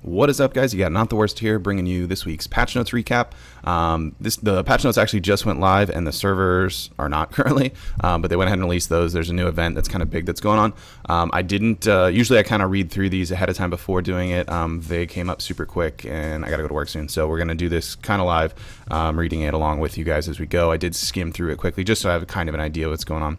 What is up, guys? You got Not the Worst here, bringing you this week's patch notes recap. The patch notes actually just went live, and the servers are not currently, but they went ahead and released those. There's a new event that's kind of big that's going on. I didn't usually I kind of read through these ahead of time before doing it. They came up super quick, and I got to go to work soon, so we're gonna do this kind of live, reading it along with you guys as we go. I did skim through it quickly just so I have kind of an idea what's going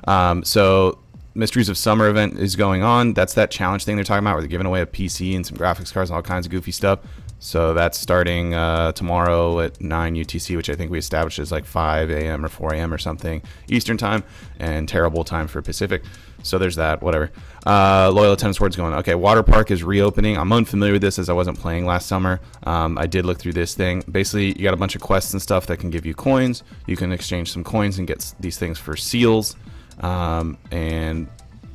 on. So Mysteries of Summer event is going on. That's that challenge thing they're talking about where they're giving away a PC and some graphics cards and all kinds of goofy stuff. So that's starting tomorrow at 9 UTC, which I think we established is like 5 a.m. or 4 a.m. or something Eastern time, and terrible time for Pacific. So there's that, whatever. Loyal Tennis Ward's going. Okay, Water Park is reopening. I'm unfamiliar with this as I wasn't playing last summer. I did look through this thing. Basically, you got a bunch of quests and stuff that can give you coins. You can exchange some coins and get these things for seals. And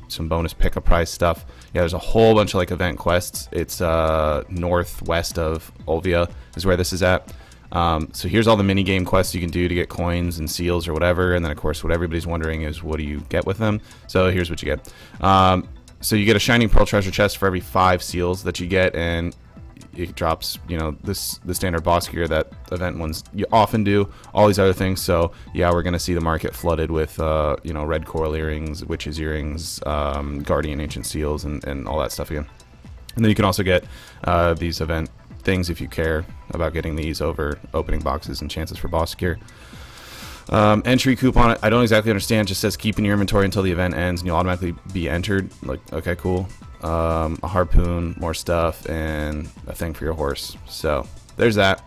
some bonus pick-up prize stuff. Yeah, there's a whole bunch of like event quests. It's northwest of Olvia is where this is at. So here's all the mini game quests you can do to get coins and seals or whatever. And then of course what everybody's wondering is what do you get with them. So here's what you get. So you get a Shining Pearl treasure chest for every 5 seals that you get, and it drops, you know, the standard boss gear that event ones you often do, all these other things. So yeah, we're gonna see the market flooded with you know, red coral earrings, witches earrings, guardian ancient seals, and all that stuff again. And then you can also get these event things if you care about getting these over opening boxes and chances for boss gear. Entry coupon, I don't exactly understand. Just says keep in your inventory until the event ends and you'll automatically be entered. Like, okay, cool. A harpoon, more stuff, and a thing for your horse. So there's that.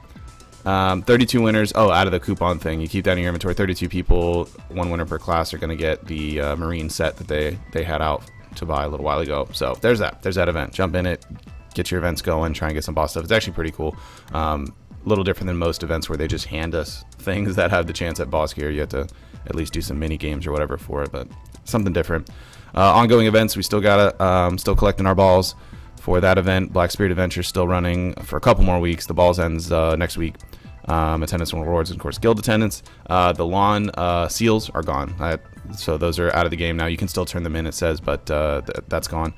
32 winners. Oh, out of the coupon thing, you keep that in your inventory. 32 people, 1 winner per class, are going to get the marine set that they had out to buy a little while ago. So there's that. There's that event. Jump in it, get your events going, try and get some boss stuff. It's actually pretty cool. A little different than most events where they just hand us things that have the chance at boss gear. You have to at least do some mini games or whatever for it, but something different. Ongoing events, we still gotta still collecting our balls for that event. Black Spirit Adventure still running for a couple more weeks. The balls ends next week. Attendance and rewards, and of course guild attendance. The lawn seals are gone, so those are out of the game now. You can still turn them in, it says, but that's gone.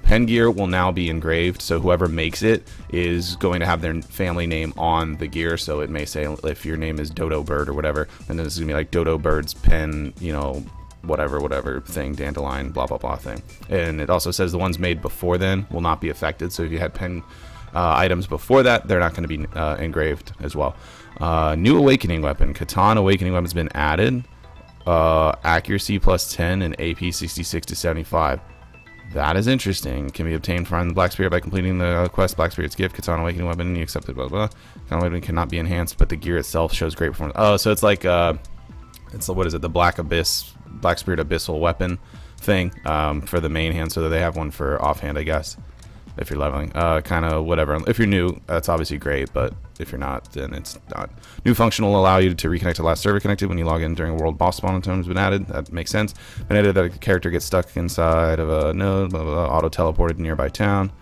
Pen gear will now be engraved, so whoever makes it is going to have their family name on the gear. So it may say, if your name is Dodo Bird or whatever, and then this is gonna be like Dodo Bird's pen, you know, whatever thing, dandelion, blah blah blah thing. And it also says the ones made before then will not be affected. So if you had pen items before that, they're not going to be engraved as well. New awakening weapon, Katana awakening weapon has been added. Accuracy plus 10 and AP 66 to 75. That is interesting. Can be obtained from the Black Spirit by completing the quest Black Spirit's Gift. Katana awakening weapon, you accept it, blah blah. Katana weapon cannot be enhanced, but the gear itself shows great performance. Oh, so it's like it's, what is it, the Black Spirit Abyssal weapon thing for the main hand, so that they have one for offhand, I guess, if you're leveling. Kind of whatever. If you're new, that's obviously great, but if you're not, then it's not. New function will allow you to reconnect to the last server connected when you log in during a world boss spawn tone has been added. That makes sense. Been added that a character gets stuck inside of a node, blah, blah, blah, auto teleported to nearby town.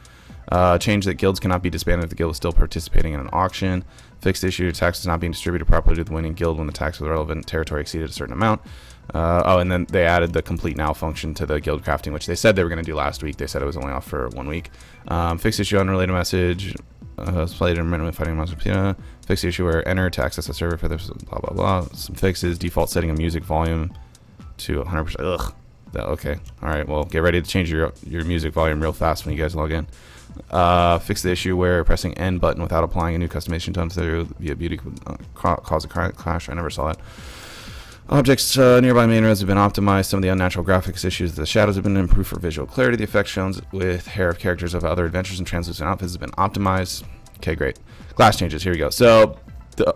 Change that guilds cannot be disbanded if the guild is still participating in an auction. Fixed issue, taxes not being distributed properly to the winning guild when the tax of the relevant territory exceeded a certain amount. Oh, and then they added the complete now function to the guild crafting, which they said they were going to do last week. They said it was only off for 1 week. Fixed issue, unrelated message. Played intermittently fighting monster. Fixed issue where enter to access the server for this, blah blah blah. Some fixes, default setting of music volume to 100%. Ugh. Okay. All right. Well, get ready to change your music volume real fast when you guys log in. Fix the issue where pressing N button without applying a new customization done through via beauty could cause a clash. I never saw that. Objects nearby main roads have been optimized. Some of the unnatural graphics issues of the shadows have been improved for visual clarity. The effects shown with hair of characters of other adventures and translucent outfits have been optimized. Okay, great. Class changes. Here we go. So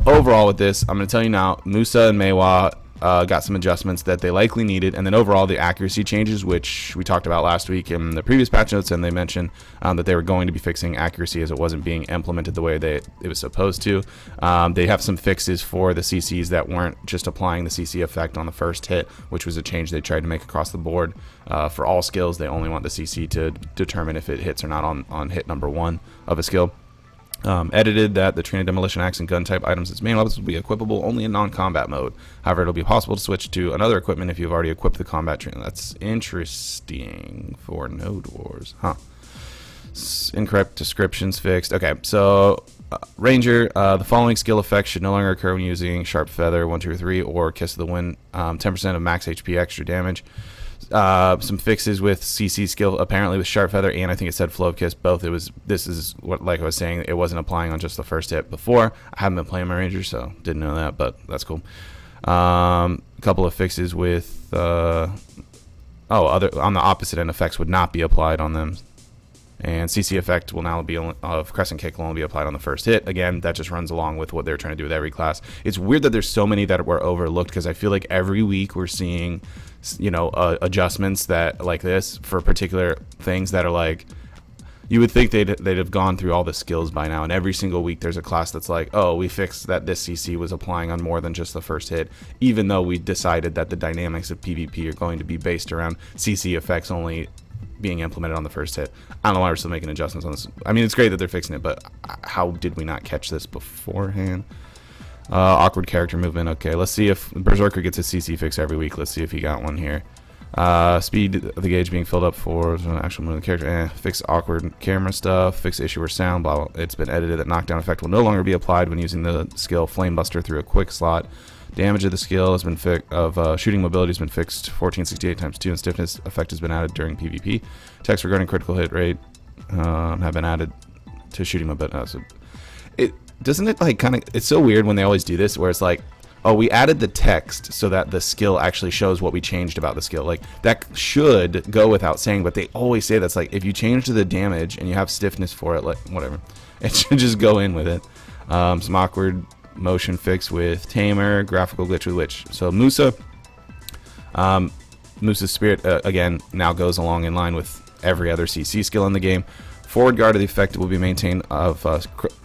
overall with this, I'm going to tell you now, Musa and Meiwa got some adjustments that they likely needed, and then overall the accuracy changes, which we talked about last week in the previous patch notes, and they mentioned that they were going to be fixing accuracy as it wasn't being implemented the way it was supposed to. They have some fixes for the CCs that weren't just applying the CC effect on the first hit, which was a change they tried to make across the board. For all skills, they only want the CC to determine if it hits or not on hit number 1 of a skill. Edited that the trained demolition axe and gun type items as main weapons will be equipable only in non-combat mode. However, it'll be possible to switch to another equipment if you've already equipped the combat train. That's interesting for Node Wars, huh? Incorrect descriptions fixed. Okay, so Ranger, the following skill effects should no longer occur when using Sharp Feather 1, 2, or 3 or Kiss of the Wind. 10% of max HP extra damage. Some fixes with CC skill, apparently with Sharp Feather, and I think it said Flow of Kiss. Both. This is what, like I was saying, it wasn't applying on just the first hit before. I haven't been playing my Ranger, so didn't know that, but that's cool. A couple of fixes with other on the opposite end, effects would not be applied on them. And CC effect will now be of Crescent Kick will only be applied on the first hit. Again, that just runs along with what they're trying to do with every class. It's weird that there's so many that were overlooked, because I feel like every week we're seeing, you know, adjustments that like this for particular things that are like, you would think they'd have gone through all the skills by now, and every single week there's a class that's like, oh, we fixed that this CC was applying on more than just the first hit, even though we decided that the dynamics of PvP are going to be based around CC effects only being implemented on the first hit. I don't know why we're still making adjustments on this. I mean, it's great that they're fixing it, but how did we not catch this beforehand? Awkward character movement. Okay, let's see if Berserker gets a CC fix every week. Let's see if he got one here. Speed of the gauge being filled up for actual movement of the character. Fix awkward camera stuff. Fix issue or sound. Blah, blah. It's been edited that knockdown effect will no longer be applied when using the skill Flame Buster through a quick slot. Damage of the skill has been shooting mobility has been fixed. 1468 times 2, and stiffness effect has been added during PvP. Text regarding critical hit rate have been added to shooting mobility. So doesn't it like kind of? It's so weird when they always do this, where it's like, oh, we added the text so that the skill actually shows what we changed about the skill. Like, that should go without saying, but they always say that's like, if you change the damage and you have stiffness for it, like whatever, it should just go in with it. Some awkward motion fix with Tamer, graphical glitch with Witch. So Musa's spirit again now goes along in line with every other CC skill in the game. Forward guard of the effect will be maintained of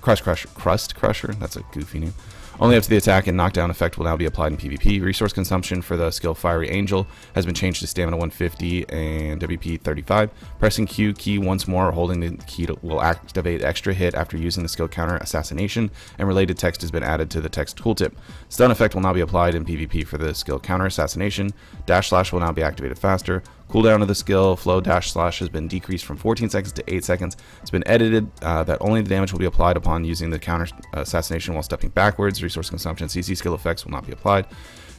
Crust Crusher. That's a goofy name. Only after the attack and knockdown effect will now be applied in PvP. Resource consumption for the skill Fiery Angel has been changed to Stamina 150 and WP 35. Pressing Q key once more or holding the key will activate extra hit after using the skill counter Assassination, and related text has been added to the text tooltip. Stun effect will now be applied in PvP for the skill counter Assassination. Dash slash will now be activated faster. Cooldown of the skill Flow Dash Slash has been decreased from 14 seconds to 8 seconds. It's been edited that only the damage will be applied upon using the counter Assassination while stepping backwards. Resource consumption CC skill effects will not be applied.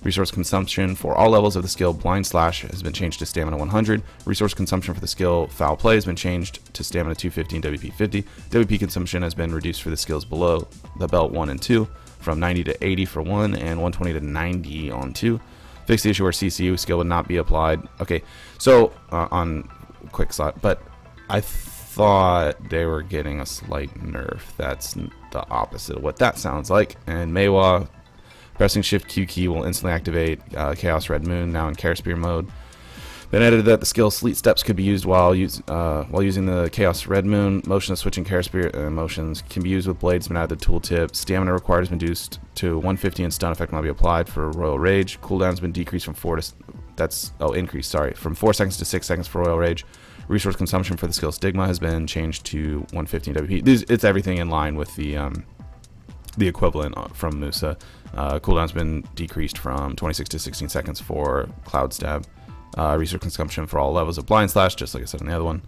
Resource consumption for all levels of the skill Blind Slash has been changed to Stamina 100. Resource consumption for the skill Foul Play has been changed to Stamina 250 and WP 50. WP consumption has been reduced for the skills below the belt 1 and 2 from 90 to 80 for 1 and 120 to 90 on 2. Fix the issue where CCU skill would not be applied. Okay, so on quick slot, but I thought they were getting a slight nerf. That's the opposite of what that sounds like. And Meiwa, pressing Shift Q key will instantly activate Chaos Red Moon, now in Care Spear mode. Been edited that the skill Sleet Steps could be used while using the Chaos Red Moon. Motion of switching Care Spear motions can be used with blades. Been added to the tooltip. Stamina required has been reduced to 150, and stun effect will not be applied for Royal Rage. Cooldown has been decreased from 4 to increased. Sorry, from 4 seconds to 6 seconds for Royal Rage. Resource consumption for the skill Stigma has been changed to 150 WP. It's everything in line with the equivalent from Musa. Cooldown's been decreased from 26 to 16 seconds for Cloud Stab. Resource consumption for all levels of Blind Slash, just like I said on the other one.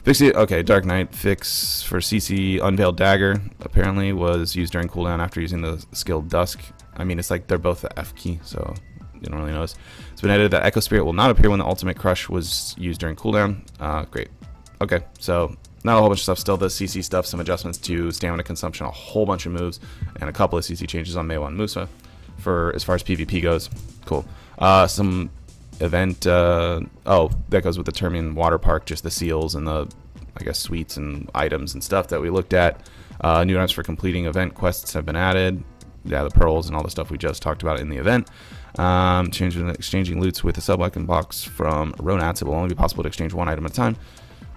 Okay, Dark Knight fix for CC Unveiled Dagger apparently was used during cooldown after using the skill Dusk. I mean, it's like they're both the F key, so you don't really notice. It's been edited that Echo Spirit will not appear when the Ultimate Crush was used during cooldown. Great. Okay, so not a whole bunch of stuff still. The CC stuff, some adjustments to stamina consumption, a whole bunch of moves, and a couple of CC changes on Meiwa and Musa for as far as PvP goes. Cool. Some event that goes with the Termian Water Park, just the seals and the I guess suites and items and stuff that we looked at. New items for completing event quests have been added. Yeah, the pearls and all the stuff we just talked about in the event. Exchanging loots with a sub-icon box from Ronats. It will only be possible to exchange one item at a time.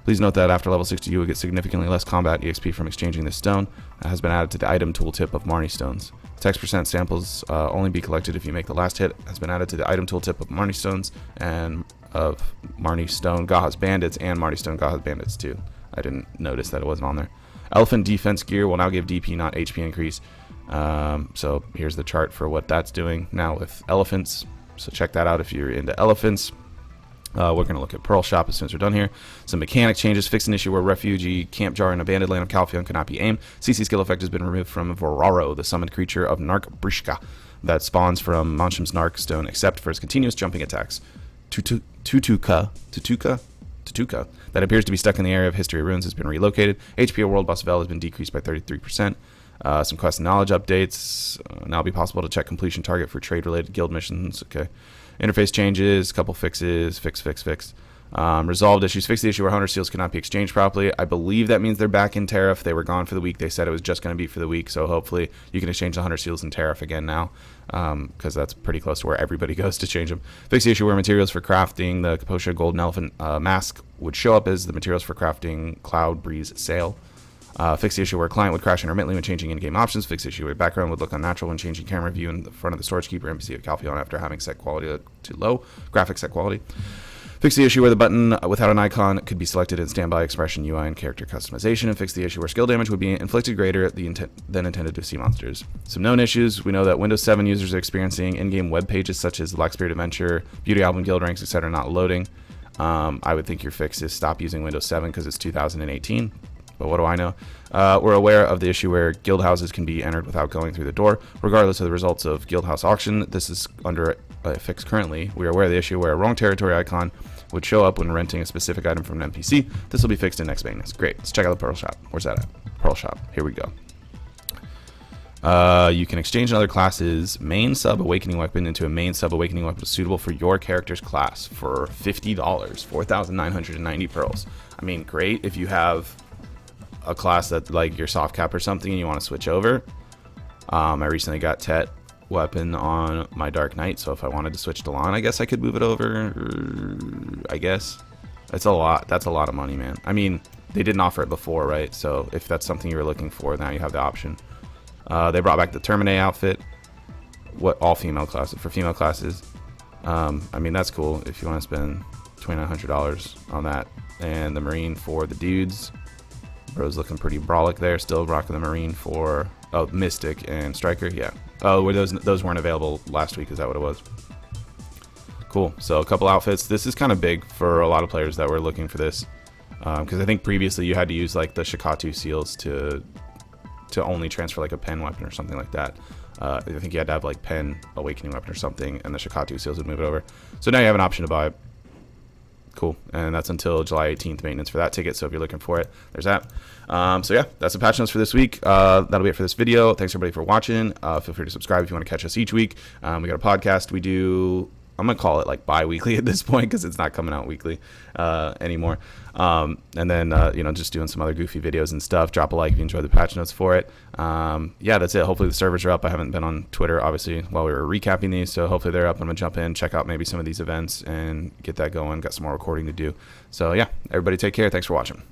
Please note that after level 60 you will get significantly less combat EXP from exchanging this stone. It has been added to the item tooltip of Marnie Stones. Text percent samples only be collected if you make the last hit. Has been added to the item tooltip of Marnie Stones and of Marnie Stone Gaha's Bandits and Marnie Stone Gaha's Bandits too. I didn't notice that it wasn't on there. Elephant defense gear will now give DP, not HP increase. So here's the chart for what that's doing now with elephants. So check that out if you're into elephants. We're going to look at Pearl Shop as soon as we're done here. Some mechanic changes. Fix an issue where Refugee, Camp Jar, and Abandoned Land of Calpheon cannot be aimed. CC skill effect has been removed from Voraro, the summoned creature of Nark Brishka that spawns from Monsham's Nark Stone, except for his continuous jumping attacks. Tutuka that appears to be stuck in the area of History of Ruins has been relocated. HP of World Boss Vel has been decreased by 33%. Some quest and knowledge updates. Now it'll be possible to check completion target for trade-related guild missions. Okay. Interface changes, couple fixes, fix. Resolved issues. Fix the issue where hunter seals cannot be exchanged properly. I believe that means they're back in Tariff. They were gone for the week. They said it was just going to be for the week, so hopefully you can exchange the hunter seals in Tariff again now, because that's pretty close to where everybody goes to change them. Fix the issue where materials for crafting the Kaposha Golden Elephant mask would show up as the materials for crafting Cloud Breeze Sail. Fix the issue where a client would crash intermittently when changing in-game options. Fix the issue where background would look unnatural when changing camera view in the front of the storage keeper NPC of Calpheon after having set quality to low, graphic set quality. Fix the issue where the button without an icon could be selected in standby expression UI and character customization. And fix the issue where skill damage would be inflicted greater than intended to sea monsters. Some known issues. We know that Windows 7 users are experiencing in-game web pages such as the Black Spirit Adventure, Beauty Album, Guild Ranks, etc. not loading. I would think your fix is stop using Windows 7 because it's 2018. But what do I know? We're aware of the issue where guild houses can be entered without going through the door, regardless of the results of guild house auction. This is under a fix currently. We are aware of the issue where a wrong territory icon would show up when renting a specific item from an NPC. This will be fixed in next maintenance. Great. Let's check out the Pearl Shop. Where's that at? Pearl Shop. Here we go. You can exchange another class's main sub awakening weapon into a main sub awakening weapon suitable for your character's class for $50, 4,990 pearls. I mean, great if you have a class that like your soft cap or something and you want to switch over. I recently got Tet weapon on my Dark Knight, so if I wanted to switch to Lan, I guess I could move it over. I guess that's a lot. That's a lot of money, man. I mean, they didn't offer it before, right? So if that's something you were looking for, now you have the option. They brought back the Terminae outfit. What all female classes for female classes? I mean, that's cool if you want to spend $2,900 on that. And the Marine for the dudes. Bro's looking pretty brolic there. Still rocking the Marine for Mystic and Striker. Yeah. Oh, were those weren't available last week? Is that what it was? Cool. So a couple outfits. This is kind of big for a lot of players that were looking for this, because I think previously you had to use like the Shikatu seals to only transfer like a pen weapon or something like that. I think you had to have like pen awakening weapon or something, and the Shikatu seals would move it over. So now you have an option to buy it. Cool. And that's until July 18th maintenance for that ticket, so if you're looking for it, there's that. So yeah, that's the patch notes for this week. That'll be it for this video. Thanks everybody for watching. Feel free to subscribe if you want to catch us each week. We got a podcast we do, I'm gonna call it like bi-weekly at this point because it's not coming out weekly anymore. And then you know, just doing some other goofy videos and stuff. Drop a like if you enjoyed the patch notes for it. Yeah, that's it. Hopefully the servers are up. I haven't been on Twitter obviously while we were recapping these, so hopefully they're up. I'm gonna jump in, check out maybe some of these events and get that going. Got some more recording to do. So yeah, everybody take care. Thanks for watching.